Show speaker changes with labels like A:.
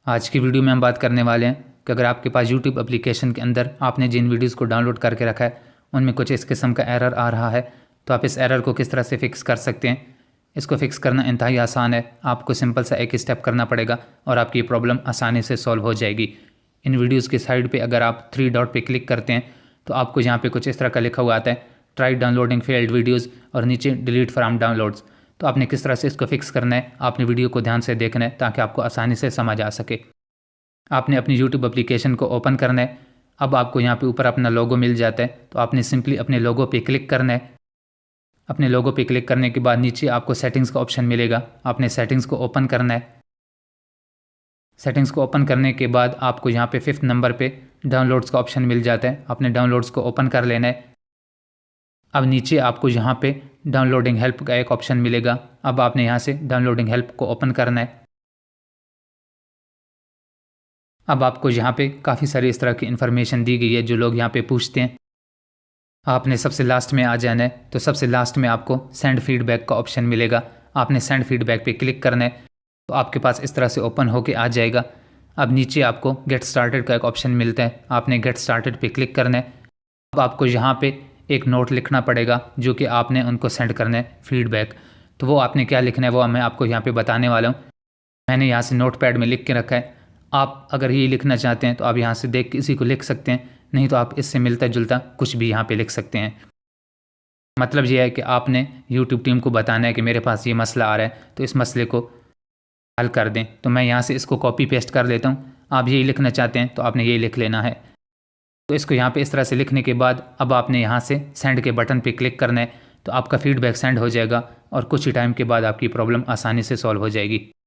A: आज की वीडियो में हम बात करने वाले हैं कि अगर आपके पास YouTube एप्लीकेशन के अंदर आपने जिन वीडियोस को डाउनलोड करके रखा है उनमें कुछ इस किस्म का एरर आ रहा है, तो आप इस एरर को किस तरह से फिक्स कर सकते हैं। इसको फिक्स करना इंतहाई आसान है। आपको सिंपल सा एक स्टेप करना पड़ेगा और आपकी प्रॉब्लम आसानी से सॉल्व हो जाएगी। इन वीडियोज़ की साइड पर अगर आप 3 डॉट पर क्लिक करते हैं तो आपको यहाँ पर कुछ इस तरह का लिखा हुआ आता है, ट्राई डाउनलोडिंग फेल्ड वीडियोज़, और नीचे डिलीट फ्रॉम डाउनलोड्स। तो आपने किस तरह से इसको फिक्स करना है, आपने वीडियो को ध्यान से देखना है ताकि आपको आसानी से समझ आ सके। आपने अपनी YouTube एप्लीकेशन को ओपन करना है। अब आपको यहाँ पे ऊपर अपना लोगो मिल जाता है, तो आपने सिंपली अपने लोगो पे क्लिक करना है। अपने लोगो पे क्लिक करने के बाद नीचे आपको सेटिंग्स का ऑप्शन मिलेगा, आपने सेटिंग्स को ओपन करना है। सेटिंग्स को ओपन करने के बाद आपको यहाँ पे 5th नंबर पे डाउनलोड्स का ऑप्शन मिल जाता है, आपने डाउनलोड्स को ओपन कर लेना है। अब नीचे आपको यहाँ पे डाउनलोडिंग हेल्प का एक ऑप्शन मिलेगा, अब आपने यहाँ से डाउनलोडिंग हेल्प को ओपन करना है। अब आपको यहाँ पे काफ़ी सारी इस तरह की इन्फॉर्मेशन दी गई है जो लोग यहाँ पे पूछते हैं। आपने सबसे लास्ट में आ जाना है, तो सबसे लास्ट में आपको सेंड फीडबैक का ऑप्शन मिलेगा, आपने सेंड फीडबैक पे क्लिक करना है। तो आपके पास इस तरह से ओपन होके आ जाएगा। अब नीचे आपको गेट स्टार्टेड का एक ऑप्शन मिलता है, आपने गेट स्टार्टेड पे क्लिक करना है। अब आपको यहाँ पे एक नोट लिखना पड़ेगा जो कि आपने उनको सेंड करना है फीडबैक। तो वो आपने क्या लिखना है वो मैं आपको यहाँ पे बताने वाला हूँ। मैंने यहाँ से नोट पैड में लिख के रखा है। आप अगर ये लिखना चाहते हैं तो आप यहाँ से देख के इसी को लिख सकते हैं, नहीं तो आप इससे मिलता जुलता कुछ भी यहाँ पे लिख सकते हैं। मतलब ये है कि आपने YouTube टीम को बताना है कि मेरे पास ये मसला आ रहा है, तो इस मसले को हल कर दें। तो मैं यहाँ से इसको कॉपी पेस्ट कर लेता हूँ। आप यही लिखना चाहते हैं तो आपने यही लिख लेना है। तो इसको यहाँ पे इस तरह से लिखने के बाद अब आपने यहाँ से सेंड के बटन पे क्लिक करना है, तो आपका फीडबैक सेंड हो जाएगा और कुछ ही टाइम के बाद आपकी प्रॉब्लम आसानी से सॉल्व हो जाएगी।